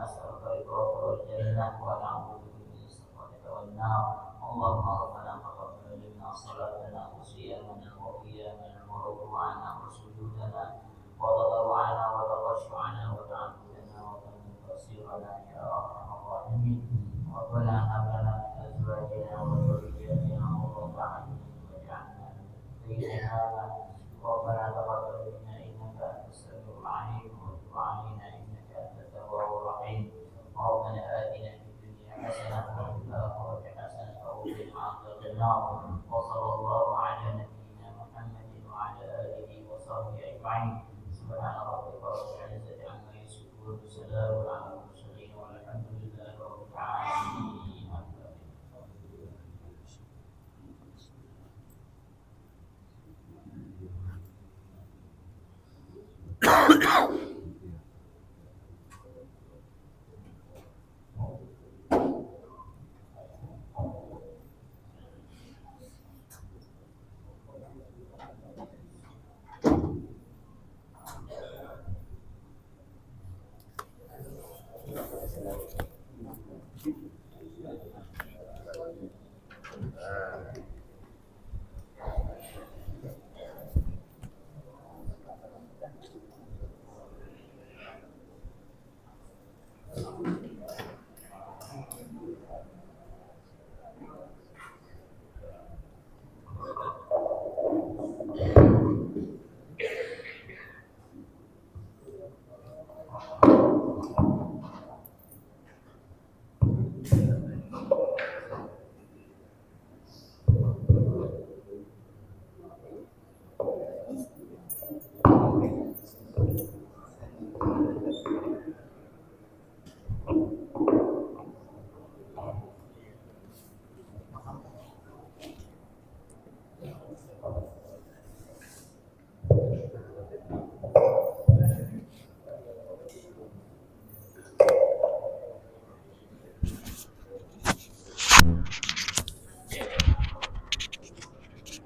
نسألك رضاك والجنة ونعوذ بك من سخطك والنار. اللهم ربنا تقبل منا صلاتنا وصيامنا وقيامنا وركوعنا وسجودنا وتضرعنا وتخشعنا وتعبدنا وتنصيرنا يا أرحم الراحمين. ربنا هب لنا من أزواجنا وذرياتنا قرة أعين واجعلنا للمتقين إماما. ربنا تقبل منا إنك أنت السميع العليم وتب علينا إنك أنت التواب الرحيم. ربنا آتنا في الدنيا حسنة وفي الآخرة حسنة وقنا عذاب النار. وصلى الله على نبينا محمد وعلى آله وصحبه أجمعين. سبحان ربك رب العزة عما يصفون وسلام على المرسلين والحمد لله رب العالمين.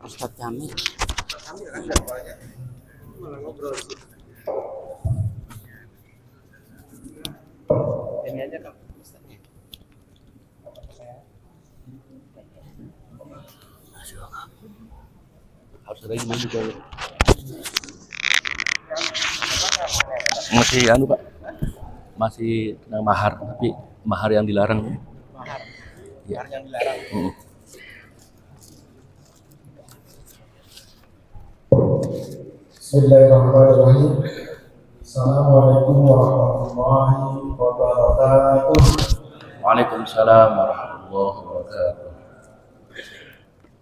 Ustadz Jamil. Malah ngobrol sih. Ini aja kan Ustadz. Harus ada ini juga. Masih anu Pak, masih kena mahar, tapi mahar yang dilarang. Mahar. Ya. Mahar yang dilarang. Bismillahirrahmanirrahim. Assalamualaikum warahmatullahi wabarakatuh. Waalaikumsalam warahmatullahi wabarakatuh.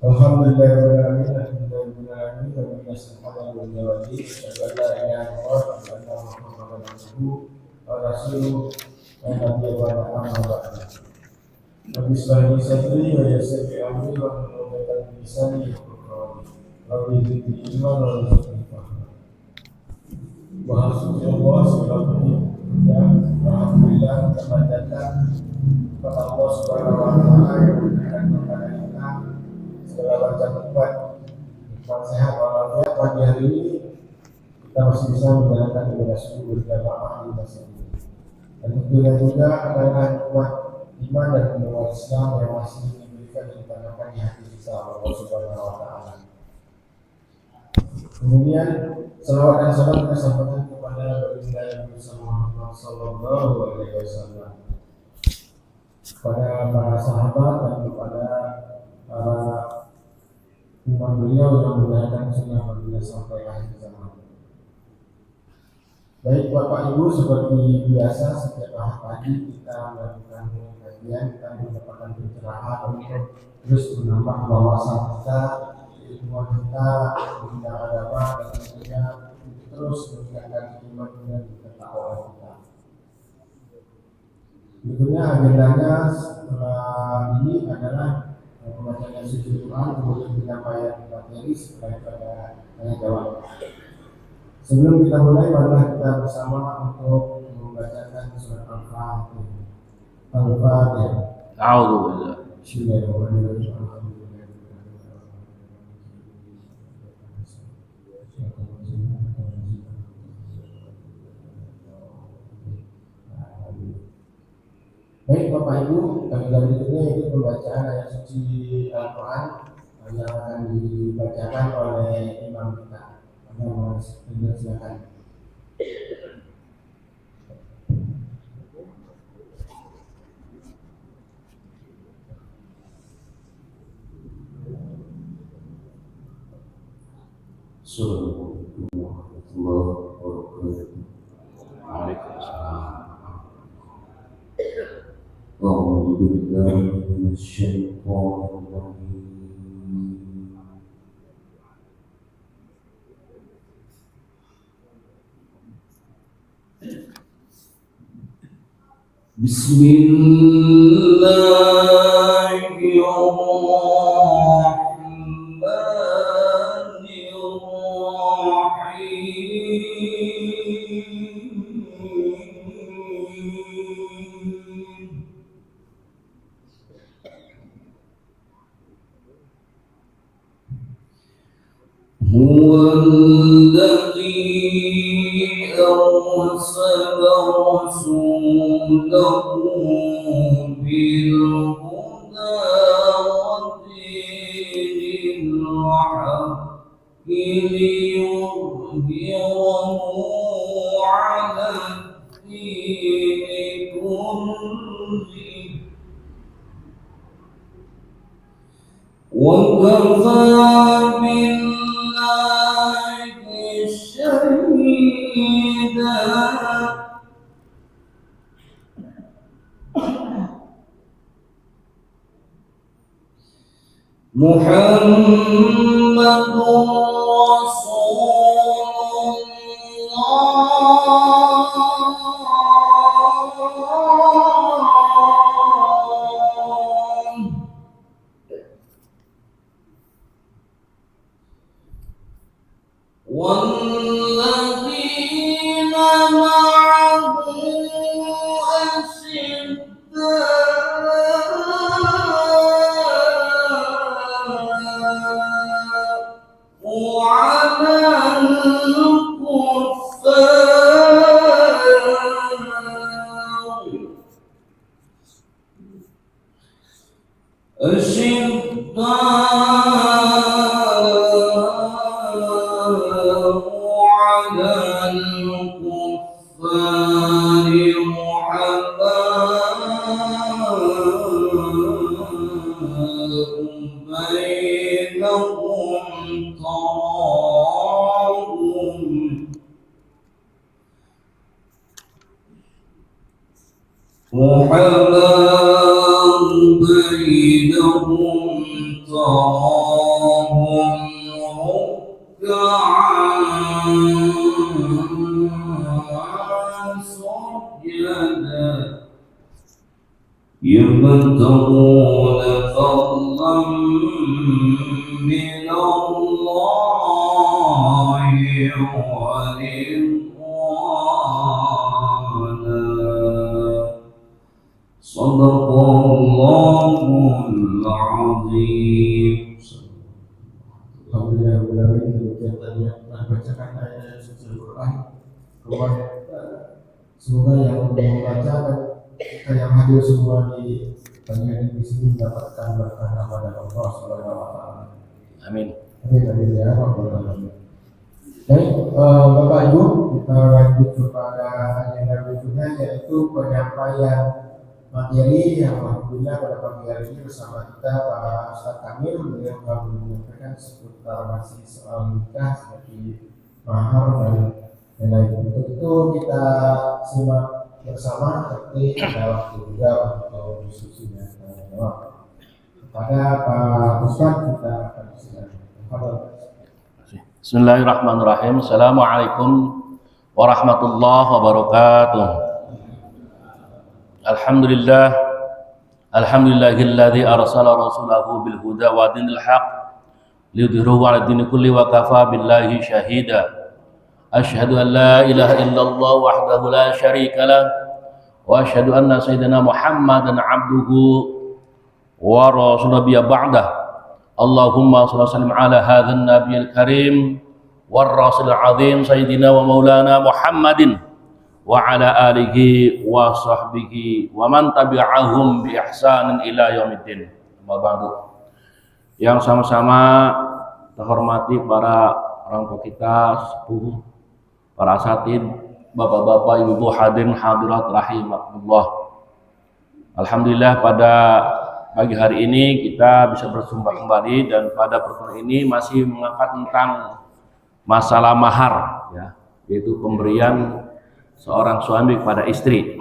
Alhamdulillahirrahmanirrahim. Alhamdulillahirrahmanirrahim. Alhamdulillahirrahmanirrahim. Asyhadu an la ilaha illallah wa anna Muhammadan abduhu wa rasuluh wa nabiyyu wa amma ba'du. Rabbi shrah li sadri wa yassir li amri wa hlul 'uqdatam min lisani yafqahu qawli. Rabbi zidni ilman wa rzuqni fahma. Wa hasbunallahu wa ni'mal ya. Alhamdulillah kita datang kepada Allah Subhanahu wa taala yang memberikan kepada kita segala macam nikmat sehat walafiat. Pagi hari ini kita masih bisa menjalankan ibadah subuh berjamaah di masjid ini. Dan tentunya juga adalah nikmat iman dan kemampuan Islam yang masih diberikan dan ditanamkan di hati kita oleh Allah Subhanahu wa taala. Kemudian salawat dan salam kita sampaikan kepada baginda Nabi Muhammad sallallahu alaihi wasallam, kepada para sahabat dan kepada para umat beliau yang menjalankan sunnah baginda sampai akhir zaman. Baik Bapak Ibu, seperti biasa setiap pagi kita melakukan kajian, kita mendapatkan pencerahan untuk terus menambah wawasan kita, ilmuwan kita, bidang agama, dan tentunya terus meningkatkan iman dan ketakwaan kita. Tentunya agendanya setelah ini adalah pembacaan suci Quran, kemudian penyampaian materi setelah itu ada tanya jawab. Sebelum kita mulai, marilah kita bersama untuk membacakan surat Al-Fatihah. Al-Fatihah. A'udzubillah. Bismillahirrahmanirrahim. Baik Bapak Ibu, panggilan berikutnya itu pembacaan ayat suci Al-Quran yang akan dibacakan oleh imam kita. Mas Indra, silakan. Assalamualaikum warahmatullahi wabarakatuh. Waalaikumsalam. A'udzu billahi minasyaitonir rajim. Bismillahirrahmanirrahim. هو الذي أرسل رسوله بالهدى ودين الحق ليظهره على الدين كله وكفى بالله شهيدا محمد رسول الله والذين معه أشداء على الكفار على الكفار رحماء بينهم تراهم ركعا سجدا يبتغون فضلا من الله ورضوانا صدق الله العظيم. Alhamdulillah, demikian tadi yang telah bacakan ayat suci Al-Quran. Semoga yang membaca dan kita yang hadir semua di pagi di sini mendapatkan berkah dari Allah Subhanahu wa taala. Amin. Amin ya rabbal alamin. Baik, Bapak Ibu, kita lanjut kepada agenda berikutnya, yaitu penyampaian materi yang alhamdulillah pada pagi hari ini bersama kita Pak Ustadz Kamil. Beliau akan menyampaikan seputar masih soal nikah seperti mahar dan lain-lain. Untuk itu kita simak bersama, tapi ada waktu juga untuk diskusi dan jawab. Kepada Pak Ustadz kita akan silakan. Bismillahirrahmanirrahim. Assalamualaikum warahmatullahi wabarakatuh. Alhamdulillahilladzi arsala rasulahu bil huda wa dinil haq liyudhhirahu 'ala dini kulli wa kafa billahi syahida. Asyhadu an la ilaha illallah wahdahu la syarika lah wa asyhadu anna sayyidina Muhammadan 'abduhu wa rasuluhu ba'dah. Allahumma shalli wa sallim ala hadzal nabiyil karim war rasulil azim sayyidina wa maulana Muhammadin wa ala alihi wa sahbihi wa man tabi'ahum bi ihsanin ila yaumiddin. Amma ba'du. Yang sama-sama terhormati para orang tua kita, sepuh, para asatid, bapak-bapak, ibu-ibu, hadirin hadirat rahimakumullah. Alhamdulillah pada pagi hari ini kita bisa bersumpah kembali, dan pada pertemuan ini masih mengangkat tentang masalah mahar, ya, yaitu pemberian seorang suami kepada istri.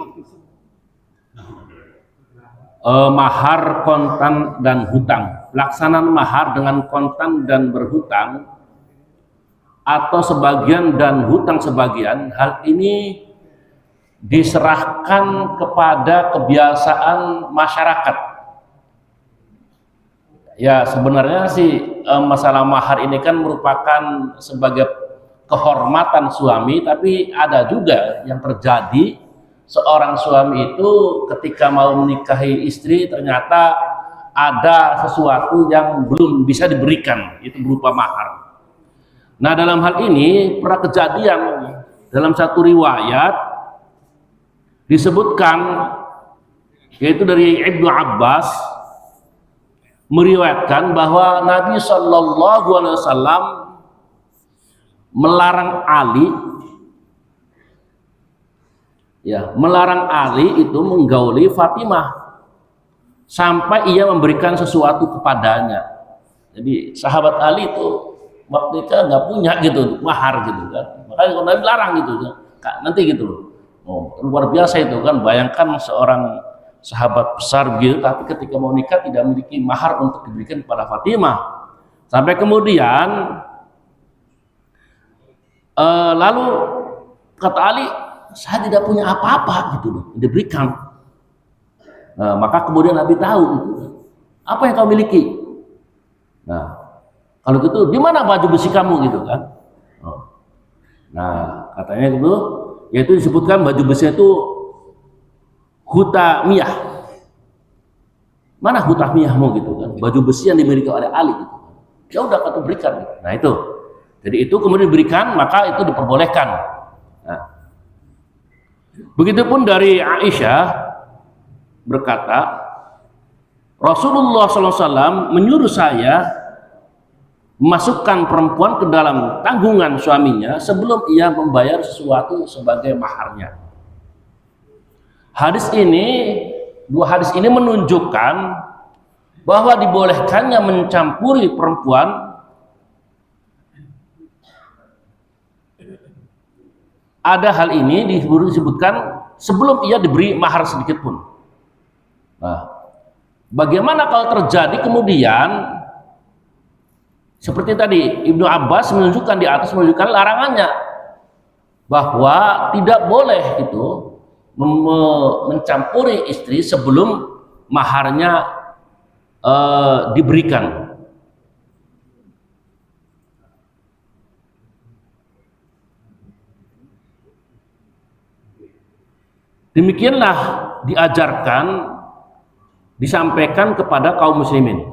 Mahar, kontan, dan hutang. Pelaksanaan mahar dengan kontan dan berhutang, atau sebagian dan hutang sebagian, hal ini diserahkan kepada kebiasaan masyarakat. Ya, sebenarnya sih masalah mahar ini kan merupakan sebagai kehormatan suami, tapi ada juga yang terjadi seorang suami itu ketika mau menikahi istri ternyata ada sesuatu yang belum bisa diberikan, itu berupa mahar. Nah, dalam hal ini pernah kejadian dalam satu riwayat disebutkan, yaitu dari Ibnu Abbas meriwayatkan bahwa Nabi Shallallahu Alaihi Wasallam melarang Ali itu menggauli Fatimah sampai ia memberikan sesuatu kepadanya. Jadi sahabat Ali itu waktu itu nggak punya gitu mahar gitu kan, makanya kalau Nabi larang gitu kan, nanti gitu loh. Oh, luar biasa itu kan, bayangkan seorang sahabat besar gitu, tapi ketika mau nikah tidak memiliki mahar untuk diberikan kepada Fatimah. Sampai kemudian lalu kata Ali, saya tidak punya apa-apa gitu loh diberikan. Nah, maka kemudian Nabi tahu gitu, apa yang kau miliki. Nah, kalau gitu di mana baju besi kamu gitu kan. Nah, katanya gitu, yaitu disebutkan baju besi itu hutamiyah. Mana hutamiyahmu gitu kan, baju besi yang dimiliki oleh Ali gitu. Ya udah kau berikan gitu. Nah itu, jadi itu kemudian diberikan, maka itu diperbolehkan. Nah, begitupun dari Aisyah berkata, Rasulullah SAW menyuruh saya memasukkan perempuan ke dalam tanggungan suaminya sebelum ia membayar sesuatu sebagai maharnya. Dua hadis ini menunjukkan bahwa dibolehkannya mencampuri perempuan ada hal ini disebutkan sebelum ia diberi mahar sedikit pun. Nah, bagaimana kalau terjadi kemudian seperti tadi Ibnu Abbas menunjukkan di atas, menunjukkan larangannya bahwa tidak boleh itu mencampuri istri sebelum maharnya diberikan. Demikianlah diajarkan, disampaikan kepada kaum muslimin.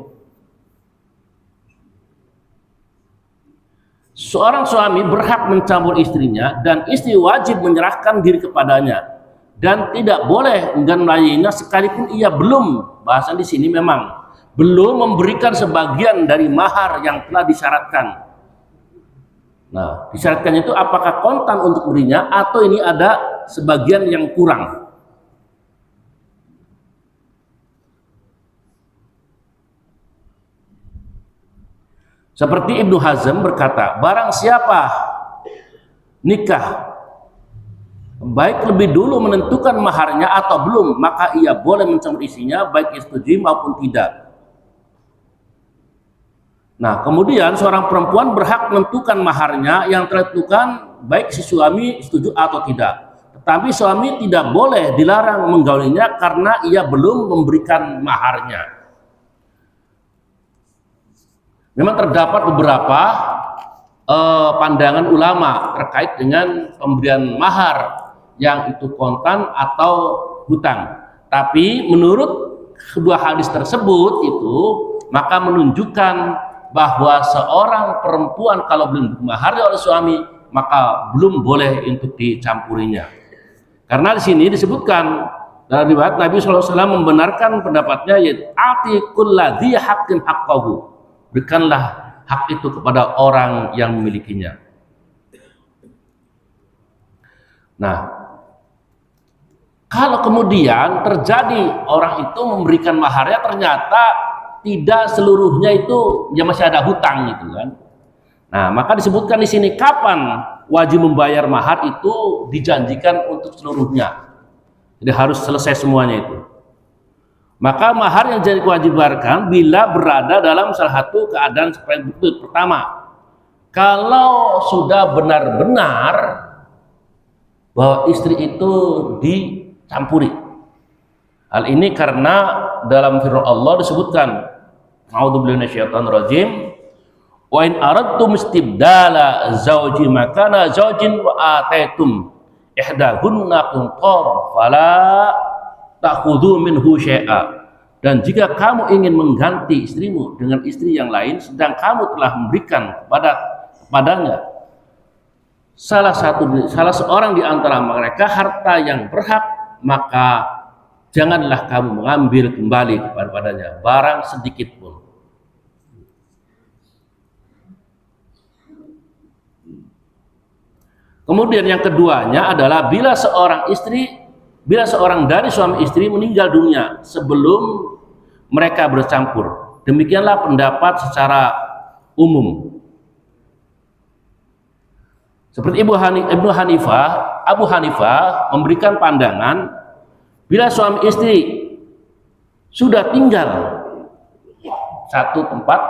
Seorang suami berhak mencampur istrinya dan istri wajib menyerahkan diri kepadanya dan tidak boleh enggan melayaninya sekalipun ia belum, bahasan di sini memang belum memberikan sebagian dari mahar yang telah disyaratkan. Nah, disyaratkan itu apakah kontan untuk berinya atau ini ada sebagian yang kurang. Seperti Ibnu Hazm berkata, barang siapa nikah baik lebih dulu menentukan maharnya atau belum, maka ia boleh mencampur istrinya baik setuju maupun tidak. Nah, kemudian seorang perempuan berhak menentukan maharnya yang telah ditentukan baik si suami setuju atau tidak. Tetapi suami tidak boleh dilarang menggaulinya karena ia belum memberikan maharnya. Memang terdapat beberapa pandangan ulama terkait dengan pemberian mahar yang itu kontan atau hutang. Tapi menurut kedua hadis tersebut itu maka menunjukkan bahwa seorang perempuan kalau belum dimahari oleh suami maka belum boleh untuk dicampurinya. Karena di sini disebutkan dalam riwayat Nabi SAW membenarkan pendapatnya, yaitu ati kulladzi haqqin haqqahu, berikanlah hak itu kepada orang yang memilikinya. Nah, kalau kemudian terjadi orang itu memberikan maharnya ternyata tidak seluruhnya itu ya masih ada hutang gitu kan. Nah, maka disebutkan di sini kapan wajib membayar mahar itu dijanjikan untuk seluruhnya. Jadi harus selesai semuanya itu. Maka mahar yang jadi wajib bayarkan bila berada dalam salah satu keadaan seperti berikut. Pertama, kalau sudah benar-benar bahwa istri itu dicampuri. Hal ini karena dalam firman Allah disebutkan, a'udzubillahi minasyaitonir rajim, wa in aradtum istibdala zawji makana zawjin wa ataitum ihdahunna qintar fala ta'khudhu minhu syai'a. Dan jika kamu ingin mengganti istrimu dengan istri yang lain sedang kamu telah memberikan kepadanya salah seorang di antara mereka harta yang berhak, maka janganlah kamu mengambil kembali kepadanya barang sedikit pun. Kemudian yang keduanya adalah bila seorang dari suami istri meninggal dunia sebelum mereka bercampur. Demikianlah pendapat secara umum. Seperti Abu Hanifah memberikan pandangan bila suami istri sudah tinggal satu tempat,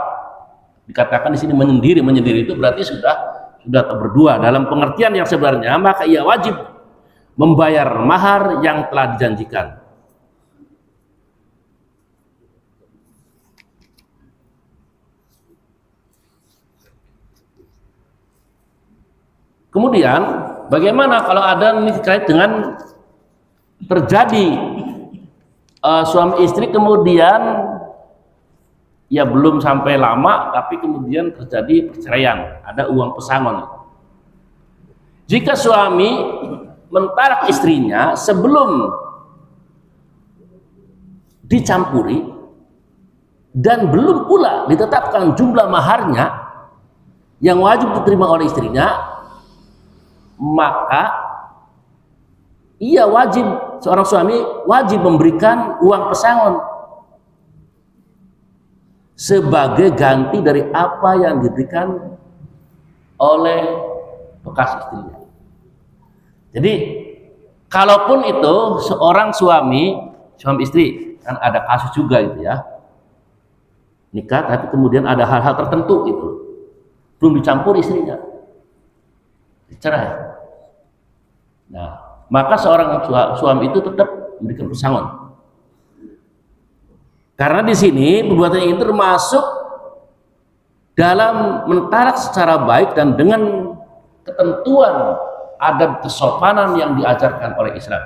dikatakan di sini menyendiri itu berarti sudah berdua dalam pengertian yang sebenarnya, maka ia wajib membayar mahar yang telah dijanjikan. Kemudian bagaimana kalau ada ini terkait dengan terjadi suami istri kemudian ya belum sampai lama tapi kemudian terjadi perceraian, ada uang pesangon. Jika suami mentalak istrinya sebelum dicampuri dan belum pula ditetapkan jumlah maharnya yang wajib diterima oleh istrinya, maka ia seorang suami wajib memberikan uang pesangon sebagai ganti dari apa yang diberikan oleh bekas istrinya. Jadi kalaupun itu seorang suami istri, kan ada kasus juga itu ya, nikah tapi kemudian ada hal-hal tertentu itu belum dicampur istrinya, dicerai. Nah, maka seorang suami itu tetap memberikan pesangon. Karena di sini perbuatan ini termasuk dalam mentalak secara baik dan dengan ketentuan adab kesopanan yang diajarkan oleh Islam.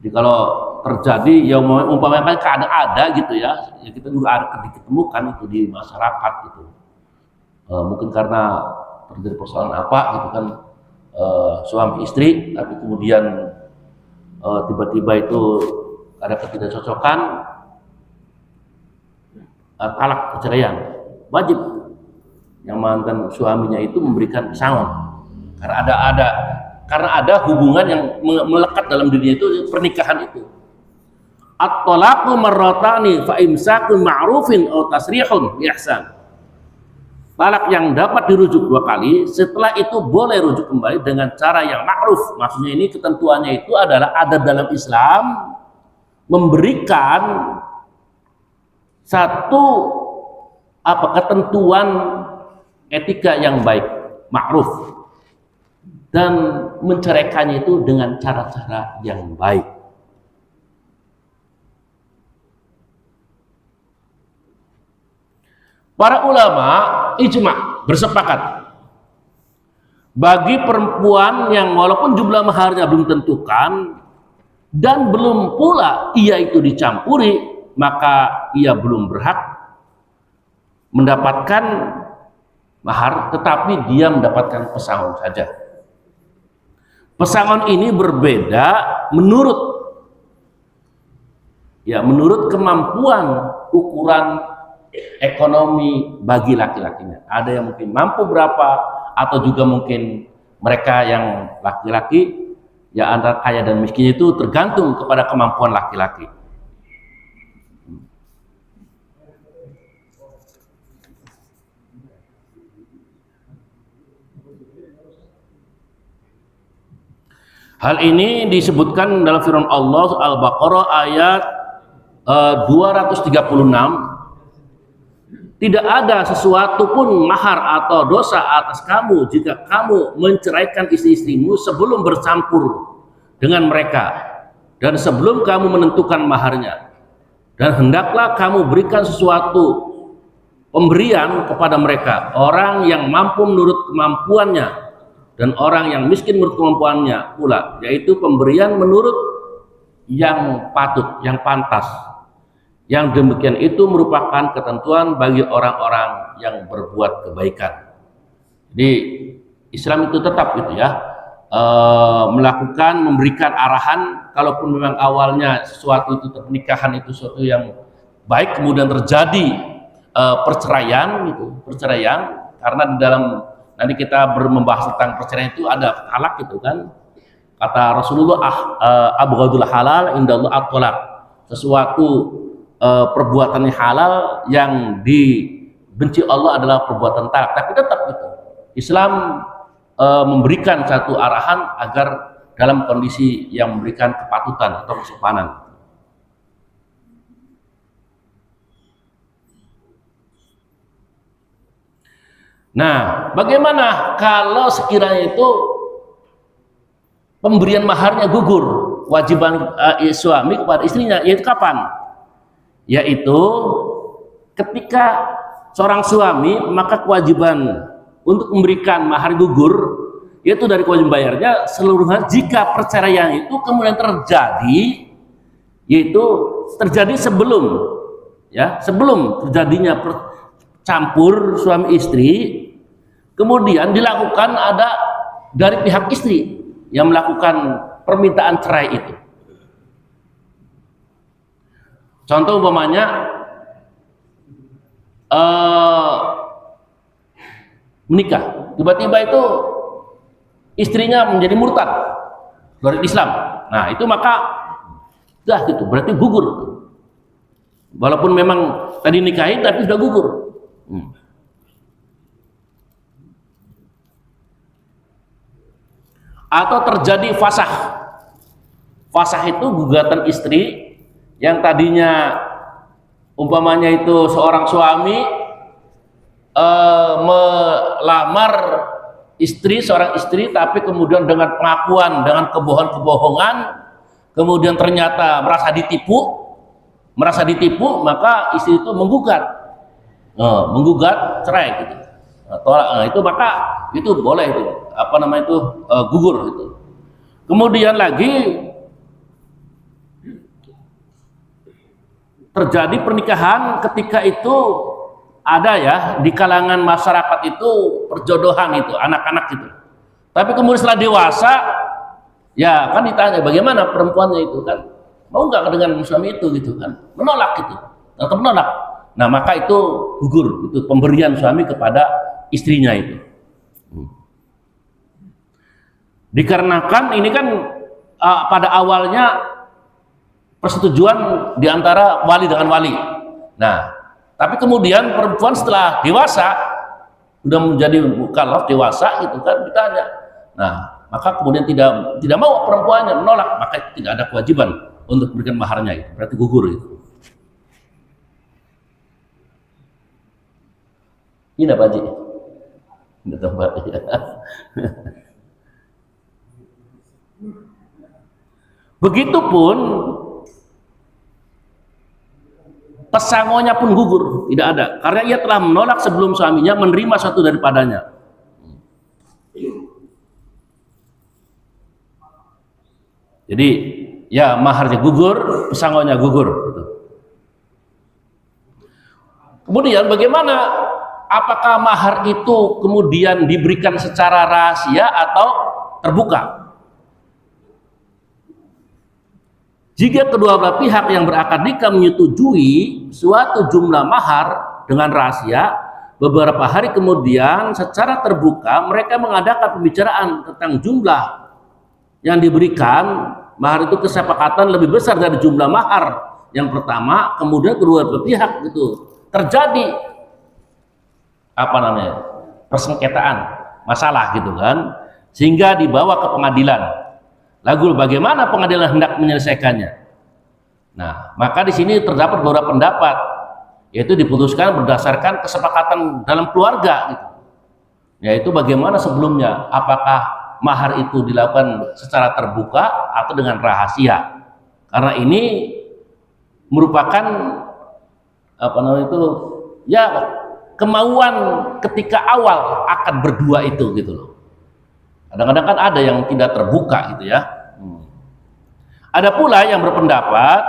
Jadi kalau terjadi ya umpamanya keadaan ada gitu ya kita juga ada ditemukan itu di masyarakat gitu. Mungkin karena terjadi persoalan apa gitu kan, suami istri tapi kemudian tiba-tiba itu ada ketidakcocokan, talak perceraian, wajib yang mantan suaminya itu memberikan pesangon karena ada hubungan yang melekat dalam dirinya itu pernikahan itu. At-talaqu marratani fa imsakun ma'rufin aw tasrihun bi ihsan. Talak yang dapat dirujuk 2 kali, setelah itu boleh rujuk kembali dengan cara yang ma'ruf. Maksudnya ini ketentuannya itu adalah adab dalam Islam memberikan satu ketentuan etika yang baik, ma'ruf, dan menceraikannya itu dengan cara-cara yang baik. Para ulama ijma bersepakat bagi perempuan yang walaupun jumlah maharnya belum tentukan dan belum pula ia itu dicampuri, maka ia belum berhak mendapatkan mahar, tetapi dia mendapatkan pesangon saja. Pesangon ini berbeda menurut kemampuan ukuran ekonomi bagi laki-lakinya. Ada yang mungkin mampu berapa, atau juga mungkin mereka yang laki-laki ya antara kaya dan miskin itu tergantung kepada kemampuan laki-laki. Hal ini disebutkan dalam firman Allah Al-Baqarah ayat 236. Tidak ada sesuatu pun mahar atau dosa atas kamu jika kamu menceraikan istri-istrimu sebelum bercampur dengan mereka dan sebelum kamu menentukan maharnya. Dan hendaklah kamu berikan sesuatu pemberian kepada mereka, orang yang mampu menurut kemampuannya dan orang yang miskin menurut kemampuannya pula, yaitu pemberian menurut yang patut, yang pantas. Yang demikian itu merupakan ketentuan bagi orang-orang yang berbuat kebaikan. Jadi Islam itu tetap gitu ya, memberikan arahan. Kalaupun memang awalnya sesuatu itu pernikahan itu sesuatu yang baik, kemudian terjadi perceraian karena di dalam nanti kita membahas tentang perceraian itu ada talak gitu kan. Kata Rasulullah, abghadul halal indallah at-talaq. Sesuatu perbuatan halal yang dibenci Allah adalah perbuatan talak. Tapi tetap itu Islam memberikan satu arahan agar dalam kondisi yang memberikan kepatutan atau kesopanan. Nah, bagaimana kalau sekiranya itu pemberian maharnya gugur, kewajiban suami kepada istrinya, yaitu kapan? Yaitu ketika seorang suami maka kewajiban untuk memberikan mahar gugur, yaitu dari kewajiban bayarnya seluruhnya jika perceraian itu kemudian terjadi, yaitu terjadi sebelum terjadinya campur suami istri, kemudian dilakukan ada dari pihak istri yang melakukan permintaan cerai itu. Contoh umpamanya menikah, tiba-tiba itu istrinya menjadi murtad dari Islam. Nah, itu maka dah gitu, berarti gugur. Walaupun memang tadi nikahin tapi sudah gugur. Atau terjadi fasakh. Fasakh itu gugatan istri yang tadinya umpamanya itu seorang suami melamar seorang istri, tapi kemudian dengan pengakuan, dengan kebohongan, kemudian ternyata merasa ditipu, maka istri itu menggugat cerai gitu. Itu maka itu boleh itu gugur itu. Kemudian lagi terjadi pernikahan ketika itu ada ya di kalangan masyarakat itu perjodohan itu anak-anak itu. Tapi kemudian setelah dewasa ya kan ditanya bagaimana perempuannya itu kan, mau nggak dengan suami itu gitu kan, menolak gitu, tetap menolak. Nah maka itu gugur, itu pemberian suami kepada istrinya itu. Dikarenakan ini kan pada awalnya persetujuan di antara wali dengan wali. Nah, tapi kemudian perempuan setelah dewasa sudah menjadi mukallaf dewasa gitu kan ditanya. Nah, maka kemudian tidak mau perempuannya menolak, maka tidak ada kewajiban untuk memberikan maharnya itu. Berarti gugur itu. Ini Pak Haji. Ini tempat ya. Begitupun pesangonnya pun gugur, tidak ada, karena ia telah menolak sebelum suaminya menerima satu daripadanya. Jadi ya maharnya gugur, pesangonnya gugur. Kemudian bagaimana? Apakah mahar itu kemudian diberikan secara rahasia atau terbuka? Jika kedua belah pihak yang berakad nikah menyetujui suatu jumlah mahar dengan rahasia, beberapa hari kemudian secara terbuka mereka mengadakan pembicaraan tentang jumlah yang diberikan. Mahar itu kesepakatan lebih besar dari jumlah mahar yang pertama. Kemudian kedua belah pihak itu terjadi persengketaan, masalah gitu kan, sehingga dibawa ke pengadilan. Lalu bagaimana pengadilan hendak menyelesaikannya? Nah, maka di sini terdapat beberapa pendapat, yaitu diputuskan berdasarkan kesepakatan dalam keluarga gitu. Yaitu bagaimana sebelumnya, apakah mahar itu dilakukan secara terbuka atau dengan rahasia? Karena ini merupakan kemauan ketika awal akad berdua itu gitu loh. Kadang-kadang kan ada yang tidak terbuka gitu ya. Ada pula yang berpendapat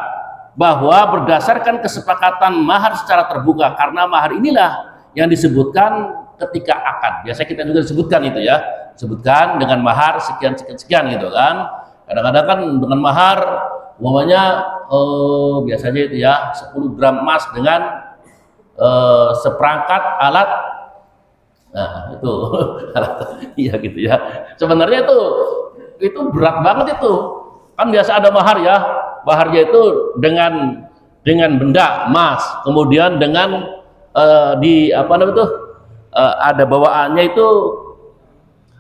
bahwa berdasarkan kesepakatan mahar secara terbuka, karena mahar inilah yang disebutkan ketika akad. Biasa kita juga disebutkan itu ya, sebutkan dengan mahar sekian gitu kan. Kadang-kadang kan dengan mahar umpamanya biasanya itu ya 10 gram emas dengan seperangkat alat. Nah itu iya gitu ya. Sebenarnya itu berat banget itu. Kan biasa ada mahar ya, maharnya itu dengan benda emas, kemudian dengan ada bawaannya itu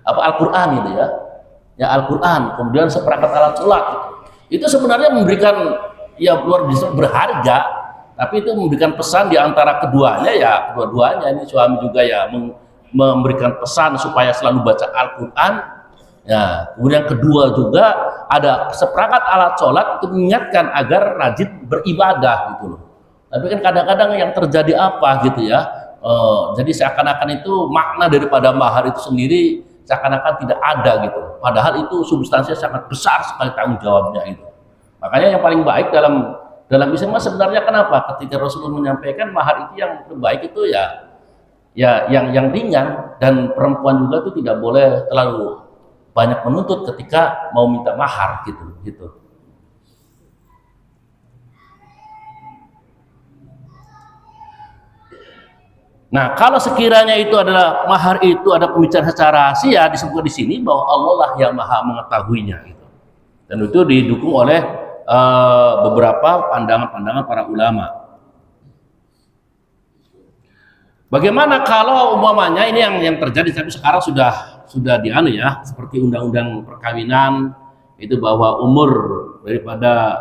Al-Quran gitu ya, Al-Quran, kemudian seperangkat alat sholat. Itu sebenarnya memberikan ya luar biasa berharga, tapi itu memberikan pesan di antara keduanya ya, kedua-duanya ini suami juga ya memberikan pesan supaya selalu baca Al-Quran. Ya, kemudian kedua juga ada seperangkat alat sholat untuk mengingatkan agar rajin beribadah gitu loh. Tapi kan kadang-kadang yang terjadi apa gitu ya, jadi seakan-akan itu makna daripada mahar itu sendiri seakan-akan tidak ada gitu. Padahal itu substansinya sangat besar sekali tanggung jawabnya itu. Makanya yang paling baik dalam Islam sebenarnya kenapa? Ketika Rasulullah menyampaikan mahar itu yang terbaik itu ya yang ringan, dan perempuan juga itu tidak boleh terlalu banyak menuntut ketika mau minta mahar gitu. Nah, kalau sekiranya itu adalah mahar itu ada pembicaraan secara rahasia, disebut di sini bahwa Allah lah yang maha mengetahuinya gitu. Dan itu didukung oleh beberapa pandangan-pandangan para ulama. Bagaimana kalau umpamanya ini yang terjadi, tapi sekarang sudah seperti undang-undang perkawinan itu bahwa umur daripada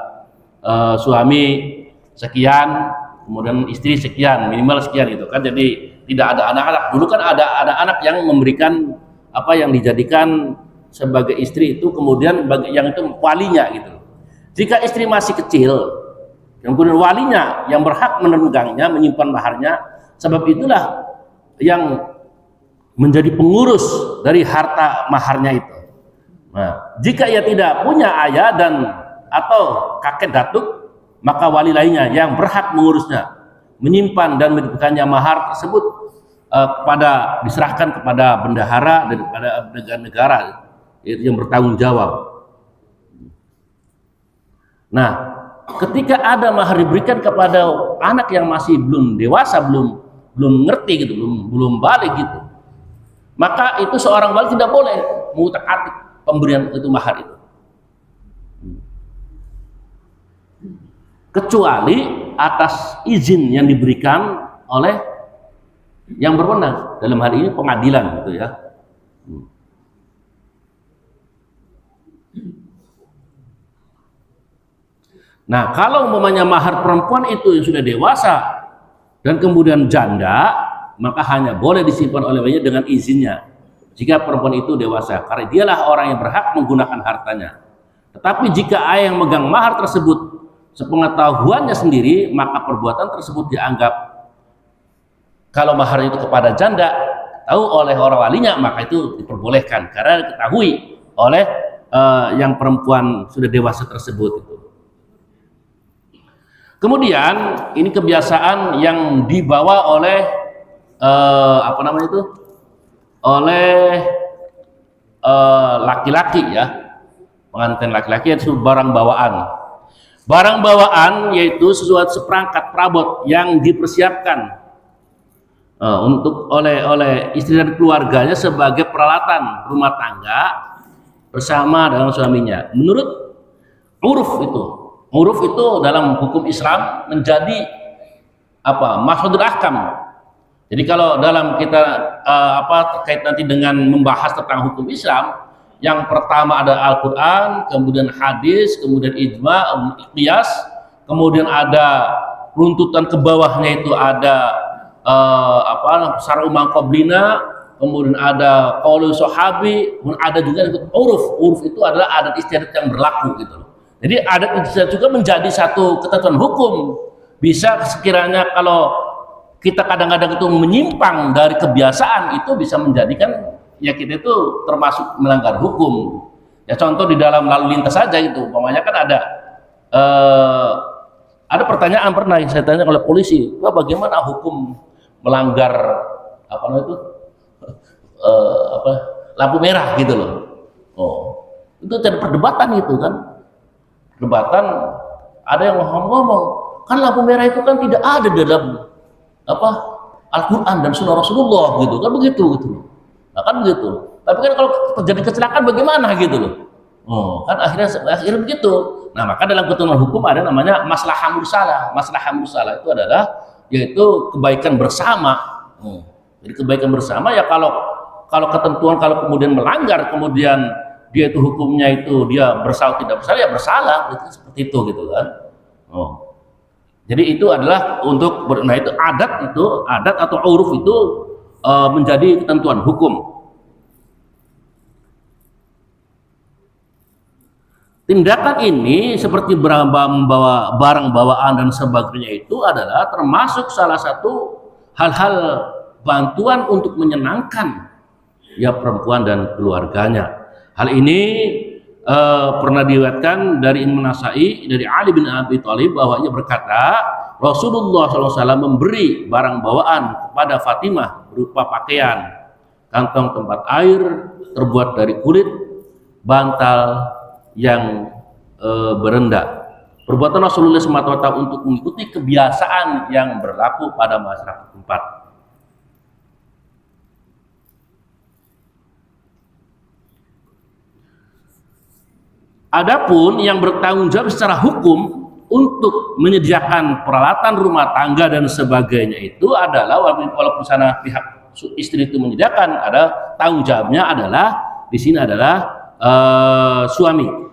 suami sekian, kemudian istri sekian, minimal sekian itu kan, jadi tidak ada anak-anak. Dulu kan ada anak yang memberikan yang dijadikan sebagai istri itu, kemudian yang itu walinya gitu. Jika istri masih kecil, kemudian walinya yang berhak menenggangnya, menyimpan maharnya, sebab itulah yang menjadi pengurus dari harta maharnya itu. Nah, jika ia tidak punya ayah atau kakek datuk, maka wali lainnya yang berhak mengurusnya, menyimpan dan menitipkannya mahar tersebut diserahkan kepada bendahara daripada negara itu yang bertanggung jawab. Nah, ketika ada mahar diberikan kepada anak yang masih belum dewasa, belum ngerti gitu, belum balik gitu, maka itu seorang wali tidak boleh mengutak-atik pemberian itu mahar itu, kecuali atas izin yang diberikan oleh yang berwenang, dalam hal ini pengadilan gitu ya. Nah, kalau umpamanya mahar perempuan itu yang sudah dewasa dan kemudian janda, maka hanya boleh disimpan oleh walinya dengan izinnya jika perempuan itu dewasa, karena dialah orang yang berhak menggunakan hartanya. Tetapi jika ayah yang megang mahar tersebut sepengetahuannya sendiri, maka perbuatan tersebut dianggap, kalau mahar itu kepada janda tahu oleh orang walinya, maka itu diperbolehkan karena diketahui oleh yang perempuan sudah dewasa tersebut itu. Kemudian ini kebiasaan yang dibawa oleh oleh laki-laki ya, pengantin laki-laki itu barang bawaan. Barang bawaan yaitu sesuatu seperangkat perabot yang dipersiapkan oleh istri dan keluarganya sebagai peralatan rumah tangga bersama dengan suaminya. Menurut uruf itu dalam hukum Islam menjadi masdar ahkam. Jadi kalau dalam kita terkait nanti dengan membahas tentang hukum Islam, yang pertama ada Al-Quran, kemudian hadis, kemudian ijma, qiyas, kemudian ada runtutan ke bawahnya itu ada syar'u man qablina, kemudian ada qaulu sahabi, kemudian ada juga uruf. Uruf itu adalah adat istiadat yang berlaku gitu loh. Jadi adat istiadat juga menjadi satu ketentuan hukum. Bisa sekiranya kalau kita kadang-kadang itu menyimpang dari kebiasaan, itu bisa menjadikan ya kita itu termasuk melanggar hukum. Ya contoh di dalam lalu lintas saja itu, umpamanya kan ada pertanyaan pernah yang saya tanya oleh polisi, bagaimana hukum melanggar lampu merah gitu loh. Itu jadi perdebatan itu kan. Perdebatan, ada yang ngomong, kan lampu merah itu kan tidak ada dalam Al-Quran dan Sunnah Rasulullah gitu kan, begitu gitu loh. Nah kan begitu. Tapi kan kalau terjadi kecelakaan bagaimana gitu loh. Kan akhirnya begitu. Nah maka dalam ketentuan hukum ada namanya maslahah mursalah. Maslahah mursalah itu adalah yaitu kebaikan bersama. Jadi kebaikan bersama ya kalau ketentuan kalau kemudian melanggar, kemudian dia itu hukumnya itu dia bersalah tidak bersalah ya bersalah, itu seperti itu gitu kan. Jadi itu adalah itu adat atau uruf itu menjadi ketentuan hukum. Tindakan ini seperti membawa barang bawaan dan sebagainya itu adalah termasuk salah satu hal-hal bantuan untuk menyenangkan ya perempuan dan keluarganya. Hal ini pernah diriwayatkan dari Imam Nasai dari Ali bin Abi Thalib bahwa ia berkata Rasulullah SAW memberi barang bawaan kepada Fatimah berupa pakaian, kantong tempat air terbuat dari kulit, bantal yang berendak. Perbuatan Rasulullah SWT untuk mengikuti kebiasaan yang berlaku pada masyarakat tempat. Adapun yang bertanggung jawab secara hukum untuk menyediakan peralatan rumah tangga dan sebagainya itu adalah walaupun sana pihak istri itu menyediakan, ada tanggung jawabnya adalah di sini adalah suami.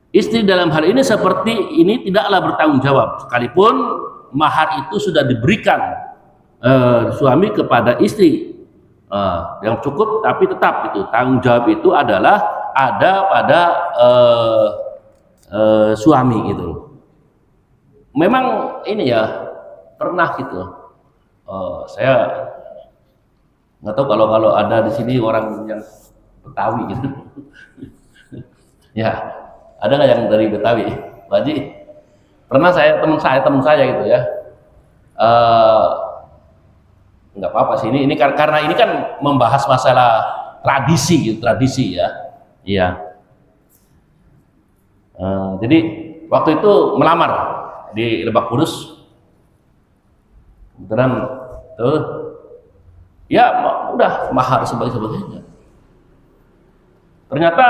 Istri dalam hal ini seperti ini tidaklah bertanggung jawab sekalipun mahar itu sudah diberikan suami kepada istri yang cukup, tapi tetap itu tanggung jawab itu adalah ada pada suami gitu. Memang ini ya pernah gitu. Saya nggak tahu kalau ada di sini orang yang Betawi gitu. Ya, ada nggak yang dari Betawi, Pak Haji? Pernah teman saya gitu ya. Nggak apa-apa sih ini karena ini kan membahas masalah tradisi gitu, tradisi ya. Iya. Jadi waktu itu melamar di Lebak Bulus, kemudian tuh ya udah mahar sebagainya. Ternyata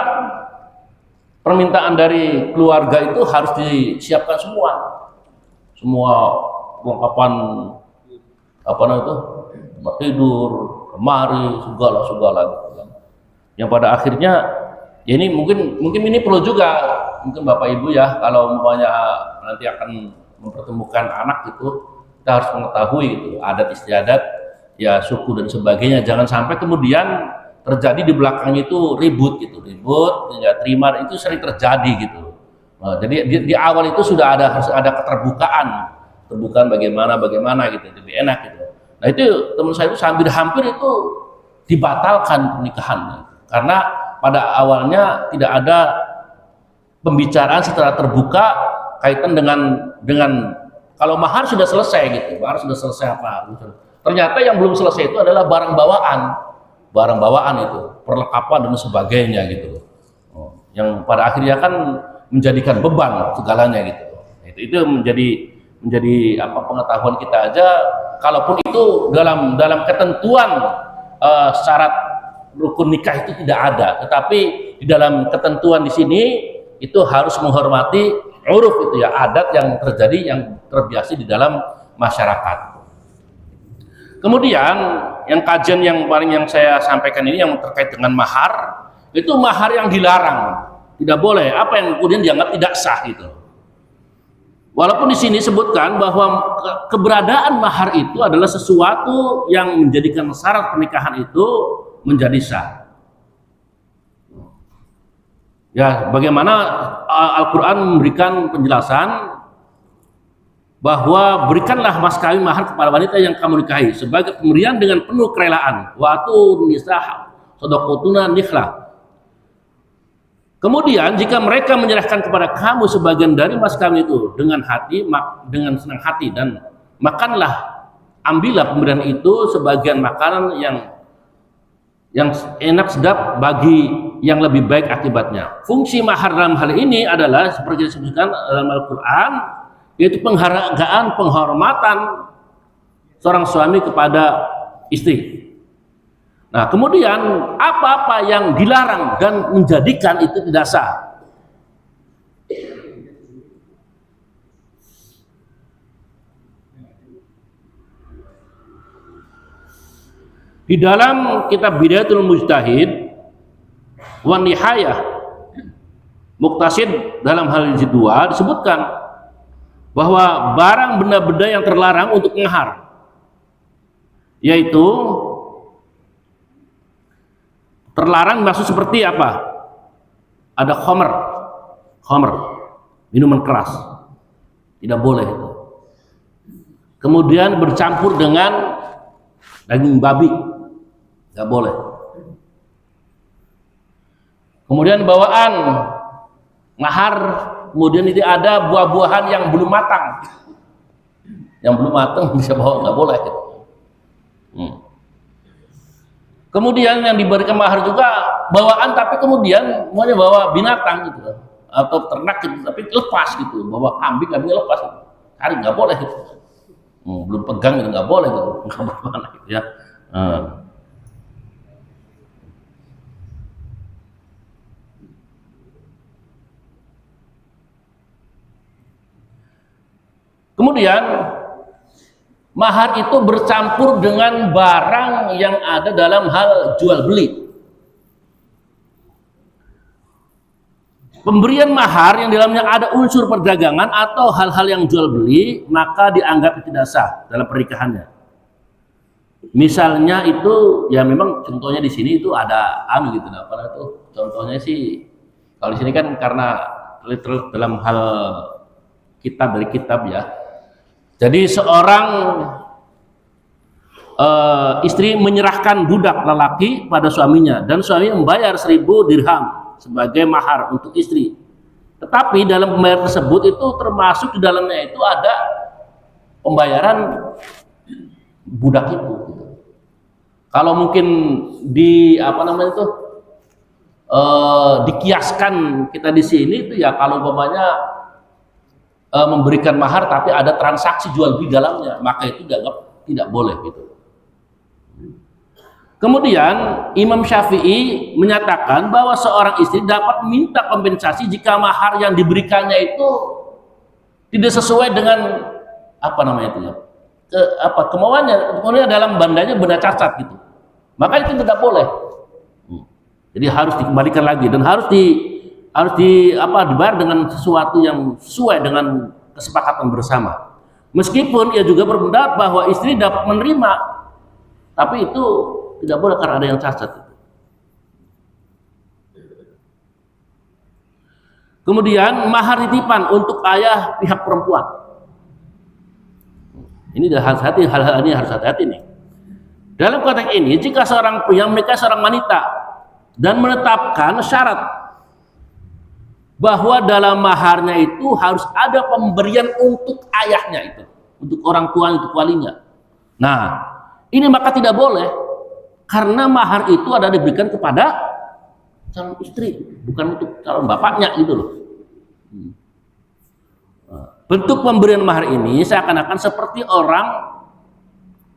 permintaan dari keluarga itu harus disiapkan semua perlengkapan tempat tidur, lemari, segala gitu kan. Yang pada akhirnya ya ini mungkin ini perlu juga mungkin Bapak Ibu ya, kalau umpamanya nanti akan mempertemukan anak itu kita harus mengetahui itu adat istiadat ya, suku dan sebagainya. Jangan sampai kemudian terjadi di belakang itu ribut nggak terima, itu sering terjadi gitu. Nah, jadi di awal itu sudah harus ada keterbukaan bagaimana gitu, lebih enak gitu. Nah itu teman saya itu hampir itu dibatalkan pernikahannya karena pada awalnya tidak ada pembicaraan secara terbuka kaitan dengan kalau mahar sudah selesai gitu, mahar sudah selesai apa gitu. Ternyata yang belum selesai itu adalah barang bawaan itu, perlengkapan dan sebagainya gitu. Yang pada akhirnya kan menjadikan beban segalanya gitu. gitu. Itu menjadi apa pengetahuan kita aja. Kalaupun itu dalam ketentuan syarat rukun nikah itu tidak ada, tetapi di dalam ketentuan di sini itu harus menghormati uruf itu ya, adat yang terjadi yang terbiasa di dalam masyarakat. Kemudian yang kajian yang paling yang saya sampaikan ini yang terkait dengan mahar, itu mahar yang dilarang, tidak boleh, apa yang kemudian dianggap tidak sah itu. Walaupun di sini sebutkan bahwa keberadaan mahar itu adalah sesuatu yang menjadikan syarat pernikahan itu menjadi sah. Ya, bagaimana Al-Quran memberikan penjelasan bahwa berikanlah mas kawin mahar kepada wanita yang kamu nikahi sebagai pemberian dengan penuh kerelaan. Wa atu nisa shadaqatuna nikhlah. Kemudian jika mereka menyerahkan kepada kamu sebagian dari mas kawin itu dengan dengan senang hati, dan makanlah, ambillah pemberian itu sebagian makanan yang enak sedap bagi yang lebih baik akibatnya. Fungsi mahar dalam hal ini adalah seperti disebutkan dalam Al-Quran, yaitu penghargaan, penghormatan seorang suami kepada istri. Nah, kemudian apa-apa yang dilarang dan menjadikan itu tidak sah. Di dalam kitab Bidayatul Mujtahid wa Nihayah Muqtasid dalam hal jilid 2 disebutkan bahwa barang benda-benda yang terlarang untuk mahar, yaitu terlarang maksud seperti apa? Ada khamr, minuman keras, tidak boleh. Kemudian bercampur dengan daging babi, tidak boleh. Kemudian bawaan mahar, kemudian ini ada buah-buahan yang belum matang, bisa bawa, nggak boleh. Kemudian yang diberikan mahar juga bawaan, tapi kemudian maunya bawa binatang gitu atau ternak gitu, tapi lepas gitu, bawa kambing lepas gitu. Hari nggak boleh gitu. Belum pegang gitu, nggak boleh gitu, nggak boleh gitu ya. Kemudian mahar itu bercampur dengan barang yang ada dalam hal jual beli. Pemberian mahar yang di dalamnya ada unsur perdagangan atau hal-hal yang jual beli, maka dianggap tidak sah dalam pernikahannya. Misalnya itu ya memang contohnya di sini itu ada gitu, apa itu? Contohnya sih kalau di sini kan karena literal dalam hal dari kitab ya. Jadi seorang istri menyerahkan budak lelaki pada suaminya dan suami membayar 1000 dirham sebagai mahar untuk istri. Tetapi dalam pembayaran tersebut itu termasuk di dalamnya itu ada pembayaran budak itu. Kalau mungkin dikiaskan kita di sini itu ya kalau umpamanya memberikan mahar tapi ada transaksi jual beli dalamnya, maka itu dianggap tidak boleh gitu. Kemudian Imam Syafi'i menyatakan bahwa seorang istri dapat minta kompensasi jika mahar yang diberikannya itu tidak sesuai dengan kemauannya, kemudian dalam bandanya benda cacat gitu, maka itu tidak boleh. Jadi harus dikembalikan lagi dan harus dibayar dengan sesuatu yang sesuai dengan kesepakatan bersama. Meskipun ia juga berpendapat bahwa istri dapat menerima, tapi itu tidak boleh karena ada yang cacat. Kemudian mahar titipan untuk ayah pihak perempuan. Ini hal-hal ini harus hati-hati nih. Dalam konteks ini, jika seorang yang menikah seorang wanita dan menetapkan syarat bahwa dalam maharnya itu harus ada pemberian untuk ayahnya itu, untuk orang tua, untuk walinya. Nah, ini maka tidak boleh, karena mahar itu ada diberikan kepada calon istri, bukan untuk calon bapaknya gitu loh. bentuk pemberian mahar ini seakan-akan seperti orang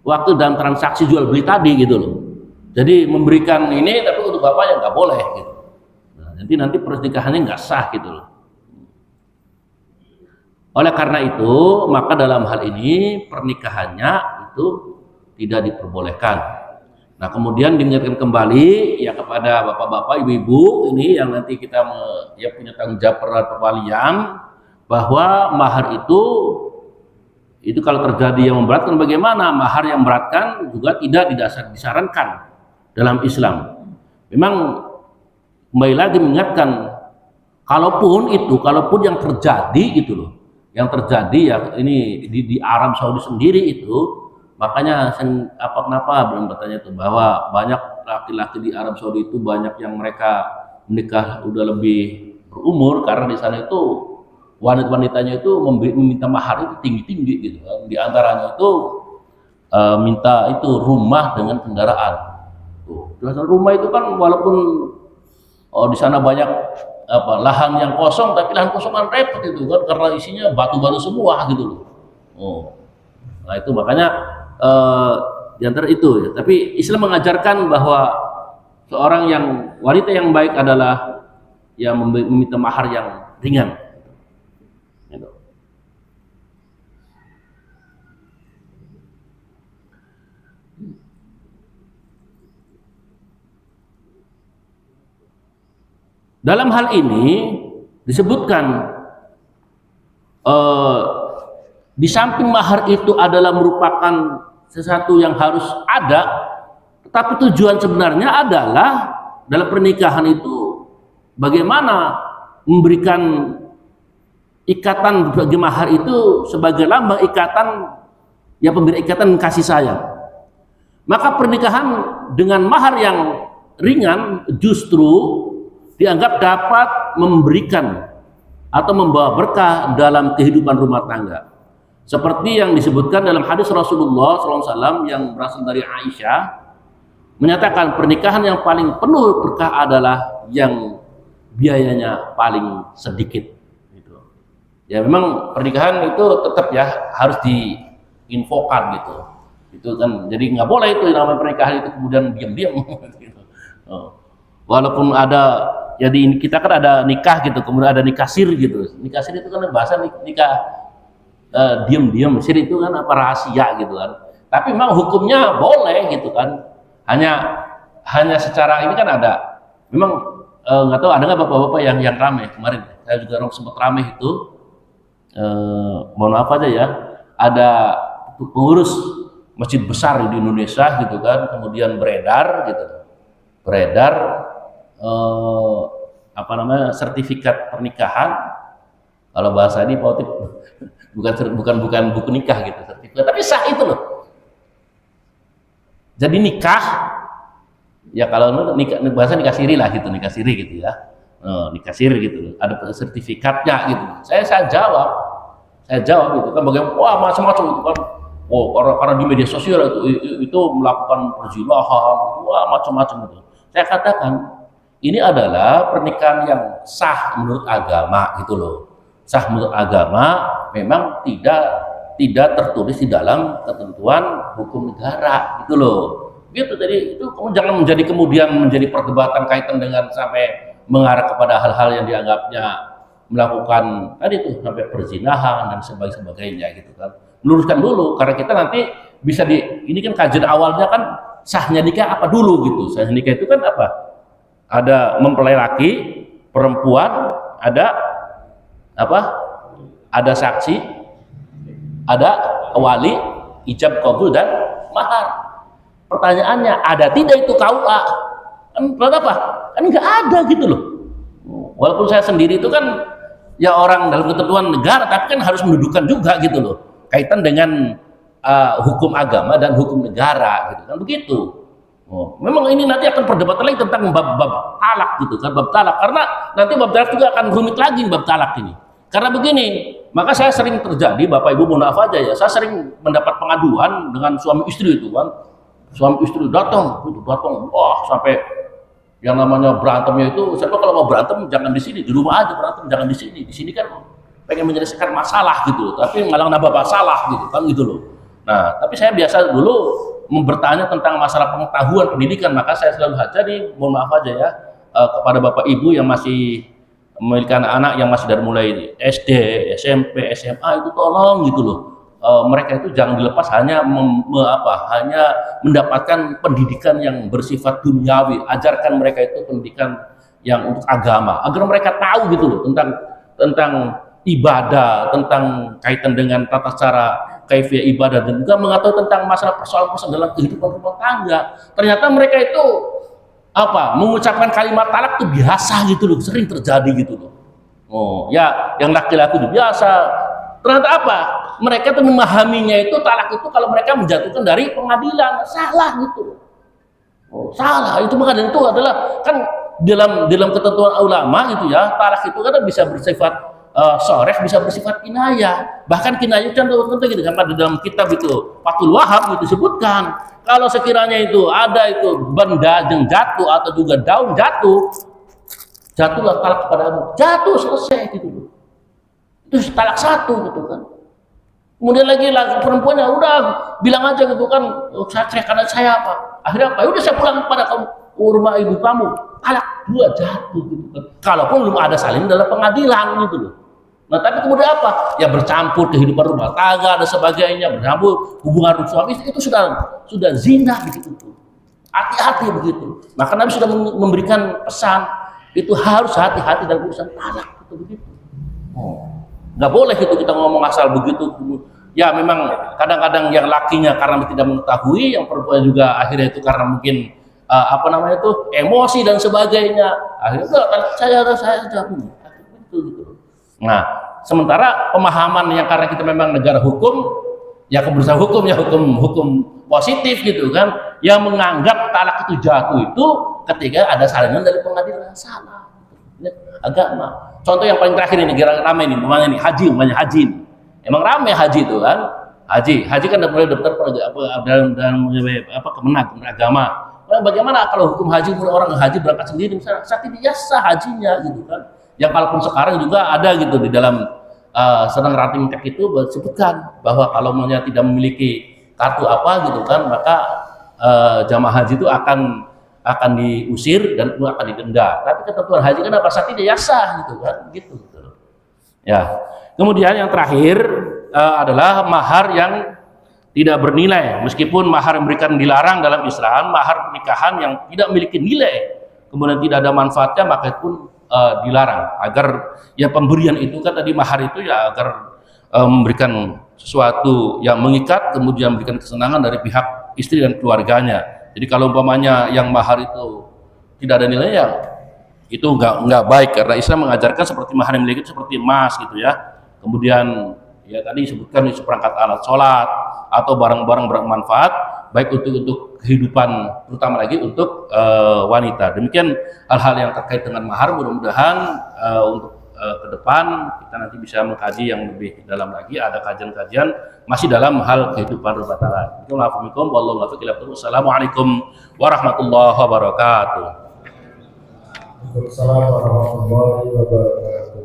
waktu dalam transaksi jual beli tadi gitu loh. Jadi memberikan ini tapi untuk bapaknya nggak boleh gitu. Nah, nanti pernikahannya nggak sah gitu loh. Oleh karena itu maka dalam hal ini pernikahannya itu tidak diperbolehkan. Nah kemudian diingatkan kembali ya kepada bapak-bapak, ibu-ibu ini yang nanti kita ya punya tanggung jawab perwalian, bahwa mahar itu kalau terjadi yang memberatkan, bagaimana? Mahar yang memberatkan juga tidak disarankan dalam Islam. Memang kembali lagi mengingatkan, kalaupun yang terjadi gitu loh, yang terjadi ya ini di Arab Saudi sendiri itu, makanya kenapa belum bertanya itu, bahwa banyak laki-laki di Arab Saudi itu banyak yang mereka menikah udah lebih berumur, karena di sana itu wanitanya itu meminta mahar itu tinggi-tinggi gitu kan. Di antaranya itu minta itu rumah dengan kendaraan. Rumah itu kan walaupun di sana banyak lahan yang kosong, tapi lahan kosong kan repot itu kan, karena isinya batu-batu semua gitu loh. Nah itu makanya di antara itu ya. Tapi Islam mengajarkan bahwa wanita yang baik adalah yang meminta mahar yang ringan. Gitu. Dalam hal ini disebutkan di samping mahar itu adalah merupakan sesuatu yang harus ada, tetapi tujuan sebenarnya adalah dalam pernikahan itu bagaimana memberikan ikatan bagi mahar itu sebagai lambang ikatan, ya pemberi ikatan kasih sayang. Maka pernikahan dengan mahar yang ringan justru dianggap dapat memberikan atau membawa berkah dalam kehidupan rumah tangga. Seperti yang disebutkan dalam hadis Rasulullah SAW yang berasal dari Aisyah, menyatakan pernikahan yang paling penuh berkah adalah yang biayanya paling sedikit. Gitu. Ya memang pernikahan itu tetap ya harus diinfokan gitu. Itu kan jadi nggak boleh itu namanya pernikahan itu kemudian diam-diam. Gitu. Walaupun ada, jadi kita kan ada nikah gitu, kemudian ada nikah sir gitu. Nikah sir itu kan bahasa nikah diam-diam, sir itu kan apa, rahasia gitu kan. Tapi memang hukumnya boleh gitu kan. Hanya secara ini kan ada. Memang nggak tahu ada nggak bapak-bapak yang ramai kemarin. Saya juga sempat ramai itu. Mohon maaf aja ya. Ada pengurus masjid besar di Indonesia gitu kan. Kemudian beredar sertifikat pernikahan. Kalau bahasa ini bukan buku nikah gitu, sertifikat, tapi sah itu loh. Jadi nikah ya, kalau nikah bahasa nikah siri lah gitu, nikah siri gitu ya. Nikah siri gitu, ada sertifikatnya gitu. Saya jawab gitu kan, bagaimana, wah macam-macam itu kan. Karena di media sosial itu melakukan perzinahan, wah macam-macam itu. Saya katakan ini adalah pernikahan yang sah menurut agama gitu loh. Sah menurut agama, memang tidak tertulis di dalam ketentuan hukum negara gitu loh. Gitu, jadi itu jangan menjadi perdebatan kaitan dengan sampai mengarah kepada hal-hal yang dianggapnya melakukan tadi itu sampai perzinahan dan sebagainya gitu kan. Luruskan dulu, karena kita nanti bisa ini kan kajian awalnya kan sahnya nikah apa dulu gitu. Sahnya nikah itu kan apa? Ada mempelai laki, perempuan, ada saksi, ada wali, ijab kabul dan mahar. Pertanyaannya, ada tidak itu KUA? Kan apa? Kan nggak ada gitu loh. Walaupun saya sendiri itu kan ya orang dalam ketentuan negara, tapi kan harus mendudukan juga gitu loh, kaitan dengan hukum agama dan hukum negara gitu kan, begitu. Memang ini nanti akan perdebatan lagi tentang bab talak gitu kan, bab talak, karena nanti bab talak juga akan rumit lagi bab talak ini. Karena begini, maka saya sering terjadi, Bapak Ibu mohon maaf aja ya, saya sering mendapat pengaduan dengan suami istri itu kan. Suami istri datang, wah sampai yang namanya berantemnya itu, saya kalau mau berantem jangan di sini, di rumah aja berantem, jangan di sini. Di sini kan pengen menyelesaikan masalah gitu, tapi malah nambah masalah gitu kan gitu loh. Nah, tapi saya biasa dulu bertanya tentang masalah pengetahuan pendidikan, maka saya selalu jadi mohon maaf aja ya kepada bapak ibu yang masih memiliki anak-anak yang masih dari mulai SD, SMP, SMA itu tolong gitu loh. Mereka itu jangan dilepas hanya hanya mendapatkan pendidikan yang bersifat duniawi. Ajarkan mereka itu pendidikan yang untuk agama, agar mereka tahu gitu loh tentang ibadah, tentang kaitan dengan tata cara kaifiah ibadah, dan juga mengetahui tentang masalah persoalan-persoalan dalam kehidupan rumah tangga. Ternyata mereka itu mengucapkan kalimat talak itu biasa gitu loh, sering terjadi gitu loh. Oh ya, yang laki-laki itu biasa. Ternyata mereka tuh memahaminya itu talak itu kalau mereka menjatuhkan dari pengadilan, salah gitu loh. Oh, salah. Itu pengadilan itu adalah kan dalam ketentuan ulama gitu ya, talak itu kan bisa bersifat soreh, bisa bersifat kinayah. Bahkan kinayah contoh gitu kan di dalam kitab itu Fathul Wahab itu disebutkan kalau sekiranya itu ada itu benda yang jatuh atau juga daun jatuhlah talak kepadamu, jatuh selesai gitu loh. Itu talak satu gitu kan. Kemudian lagi perempuannya udah bilang aja gitu kan, saya karena saya akhirnya udah saya pulang kepada kamu rumah ibu kamu, talak dua jatuh gitu kan. Kalaupun belum ada saling dalam pengadilan gitu loh. Nah tapi kemudian ya bercampur kehidupan rumah tangga dan sebagainya, bercampur hubungan suami istri, itu sudah zina begitu. Hati-hati begitu. Maka Nabi sudah memberikan pesan itu harus hati-hati dalam urusan talak itu begitu. Nggak boleh gitu kita ngomong asal begitu. Ya memang kadang-kadang yang lakinya karena tidak mengetahui, yang perempuan juga akhirnya itu karena mungkin emosi dan sebagainya. Akhirnya saya jatuh gitu. Nah, sementara pemahaman yang karena kita memang negara hukum, ya keberusahaan hukum ya hukum positif gitu kan, yang menganggap talak itu jatuh itu ketika ada salinan dari pengadilan, salah. Agama. Contoh yang paling terakhir ini ramai ini, haji. Emang ramai haji itu kan, haji kan mulai daftar dalam Kemenag agama. Nah, bagaimana kalau hukum haji mulai orang haji berangkat sendiri misalnya, saat ini biasa hajinya gitu kan. Yang kalaupun sekarang juga ada gitu di dalam sedang rating cek itu disebutkan bahwa kalau tidak memiliki kartu gitu kan, maka jamaah haji itu akan diusir dan akan didenda. Tapi ketentuan haji kan saat ini sah gitu kan, gitu. Ya. Kemudian yang terakhir adalah mahar yang tidak bernilai. Meskipun mahar yang memberikan dilarang dalam Islam, mahar pernikahan yang tidak memiliki nilai, kemudian tidak ada manfaatnya, maka itu pun dilarang. Agar ya pemberian itu kan tadi mahar itu ya agar memberikan sesuatu yang mengikat, kemudian memberikan kesenangan dari pihak istri dan keluarganya. Jadi kalau umpamanya yang mahar itu tidak ada nilainya, itu enggak baik, karena Islam mengajarkan seperti mahar yang memiliki seperti emas gitu ya. Kemudian ya tadi disebutkan seperangkat alat sholat atau barang-barang bermanfaat baik untuk kehidupan, terutama lagi untuk wanita. Demikian hal-hal yang terkait dengan mahar. Mudah-mudahan untuk ke depan kita nanti bisa mengkaji yang lebih dalam lagi, ada kajian-kajian masih dalam hal kehidupan rumah tangga. Wassalamualaikum warahmatullahi wabarakatuh. Waalaikumsalam warahmatullahi wabarakatuh.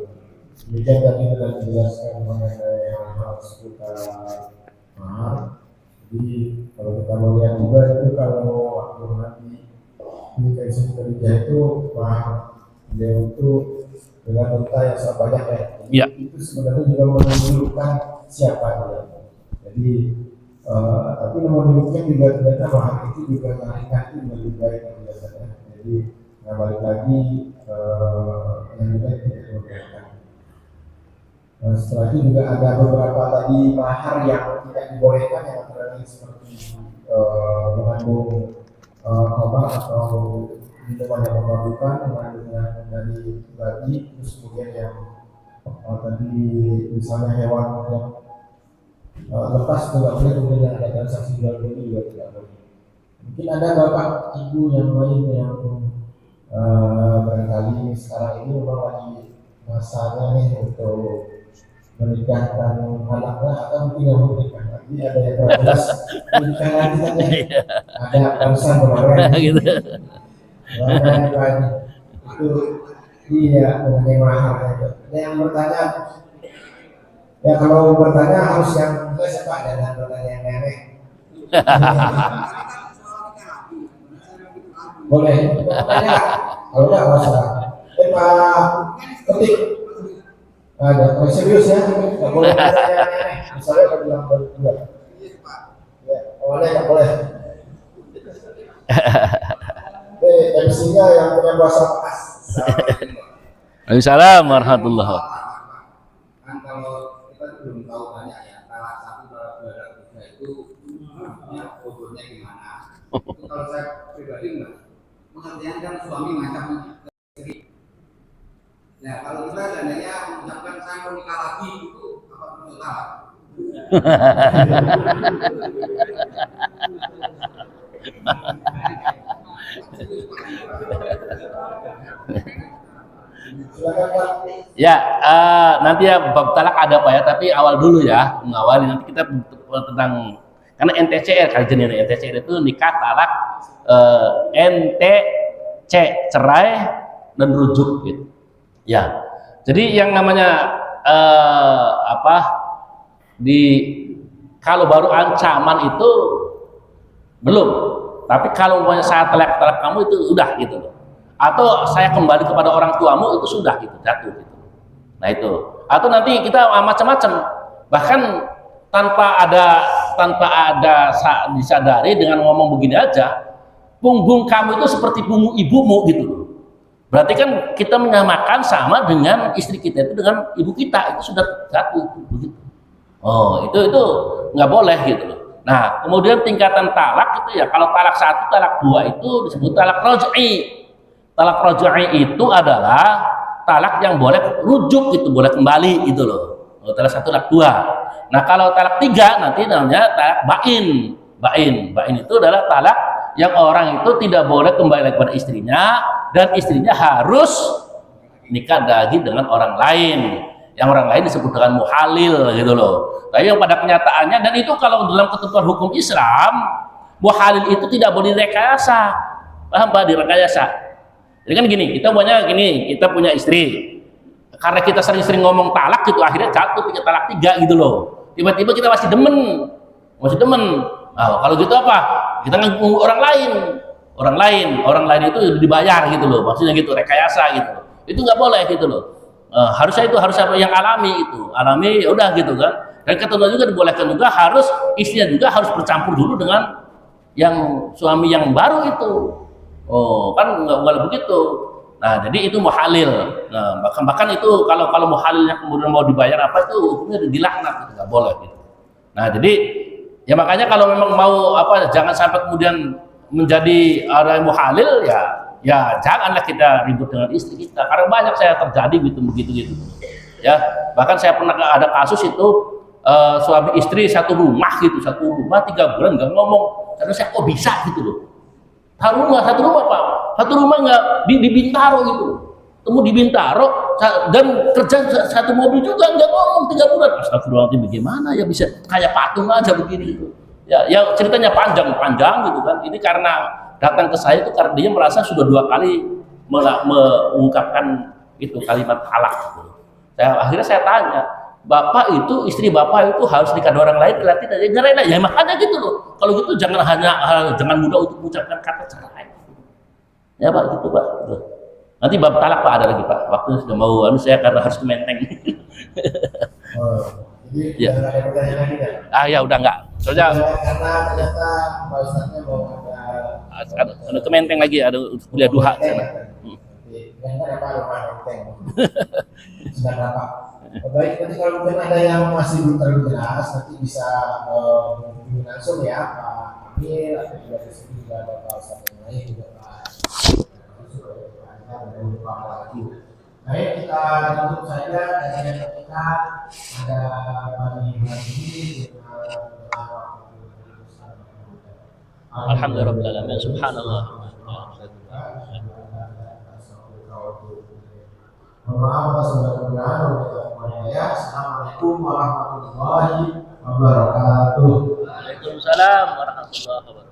Demikian tadi telah dijelaskan mengenai hal seputar mahar. Jadi kalau kita melihat juga itu kalau waktu nanti menikah istri kerja itu mahar dia itu dengan unta yang sangat banyak ya. Itu sebenarnya juga menunjukkan siapa dia. Jadi tapi namun demikian juga ternyata mahar itu juga menarikkan itu lebih baik biasanya. Jadi balik lagi yang juga tidak dibolehkan. Setelah itu juga ada beberapa tadi mahar yang tidak dibolehkan, yang antara lain seperti mengandung obat atau minuman yang memabukkan, mengandung dari babi, terus kemudian yang tadi misalnya hewan yang lepas itu tidak boleh, kemudian yang ada transaksi jual beli juga tidak boleh. Mungkin ada bapak ibu yang lain yang barangkali sekarang ini memang lagi masanya nih untuk menikahkan anaknya atau mungkin yang menikah lagi, ada yang terbelas menikah lagi saja, ada alasan kemarin gitu. Itu iya mengenai mahar itu. Ada yang bertanya Ya kalau bertanya harus yang jelas ya Pak, jangan bertanya yang aneh. Boleh. Bertanya nggak? Kalau nggak masalah. Pak ketik. Ada. Oh, serius ya? Nggak boleh bertanya yang aneh. Misalnya kalau bilang berdua. Ya, awalnya nggak boleh. MC-nya yang punya bahasa Pas. Waalaikumsalam warahmatullahi wabarakatuh. Kan kalau kita belum tahu banyak ya, salah satu salah dua dan tiga itu fotonya gimana? Itu kalau saya pribadi enggak. Pengertian kan suami macam istri. Nah kalau kita seandainya mengucapkan saya mau nikah lagi itu apa perlu salah? Ya, nanti ya bab talak ada Pak ya, tapi awal dulu ya, mengawali nanti kita tentang karena NTCR kajian ini NTCR itu nikah talak, NTC cerai dan rujuk gitu. Ya, jadi yang namanya kalau baru ancaman itu belum, tapi kalau umpamanya saat talak kamu itu udah gitu loh. Atau saya kembali kepada orang tuamu itu sudah gitu, jatuh gitu. Nah itu, atau nanti kita macam-macam, bahkan tanpa ada disadari dengan ngomong begini aja, punggung kamu itu seperti punggung ibumu gitu loh. Berarti kan kita menyamakan sama dengan istri kita itu dengan ibu kita, itu sudah jatuh begitu. Oh itu nggak boleh gitu loh. Nah kemudian tingkatan talak itu ya, kalau talak 1, talak 2 itu disebut talak raj'i. Talak raj'i itu adalah talak yang boleh rujuk gitu, boleh kembali gitu loh. Talak 1, talak 2. Nah kalau talak 3 nanti namanya talak bain. Bain itu adalah talak yang orang itu tidak boleh kembali kepada istrinya dan istrinya harus nikah lagi dengan orang lain. Yang orang lain disebut dengan muhalil gitu loh. Tapi yang pada kenyataannya, dan itu kalau dalam ketentuan hukum Islam, muhalil itu tidak boleh direkayasa. Paham Pak? Direkayasa. Jadi kan gini, kita punya istri. Karena kita sering-sering ngomong talak gitu, akhirnya jatuh talak 3 gitu loh. Tiba-tiba kita masih demen. Nah, kalau gitu apa? Kita nganggu orang lain itu dibayar gitu loh. Maksudnya gitu, rekayasa gitu. Itu nggak boleh gitu loh. Harusnya apa yang alami itu. Alami ya udah gitu kan. Dan ketentuan juga dibolehkan juga istrinya juga harus bercampur dulu dengan yang suami yang baru itu. Oh kan nggak boleh begitu. Nah jadi itu muhalil. Nah bahkan itu kalau muhalilnya kemudian mau dibayar apa itu hukumnya dilaknat, nggak boleh gitu. Nah jadi ya makanya kalau memang mau jangan sampai kemudian menjadi orang muhalil ya janganlah kita ribut dengan istri kita, karena banyak saya terjadi begitu ya. Bahkan saya pernah ada kasus itu suami istri satu rumah 3 bulan nggak ngomong, karena saya kok bisa gitu loh. Satu rumah nggak di Bintaro gitu, temu di Bintaro dan kerja satu mobil juga nggak ngomong 3 bulan. Astagfirullahaladzim, bagaimana ya bisa kayak patung aja begini gitu. Ya ceritanya panjang gitu kan. Ini karena datang ke saya itu karena dia merasa sudah 2 kali mengungkapkan itu kalimat talak. Akhirnya saya tanya, istri bapak itu harus nikah dengan orang lain, berarti tidak ya makanya gitu loh. Kalau gitu jangan mudah untuk mengucapkan kata cerai. Ya Pak, gitu Pak. Nanti bab talak Pak ada lagi Pak. Waktunya sudah mau saya karena harus ke Menteng. Jadi ya. ada pertanyaan lagi kan? Ya udah enggak. Soalnya karena ternyata Pak Ustadznya mau ada ke Menteng lagi, ada kuliah duha sana. Yang kan apa lupa Menteng. Sudah Pak. Baik, nanti kalau mungkin ada yang masih belum terlalu jelas, nanti bisa menghubungi langsung ya Pak Amir, atau juga di sini juga ada Pak Ustadz yang lain juga Pak. Baik, kita tutup saja kajian kita. Ada pagi ini Alhamdulillah, subhanallah. Maaf atas segala ya. Assalamualaikum warahmatullahi wabarakatuh. Waalaikumsalam warahmatullahi wabarakatuh.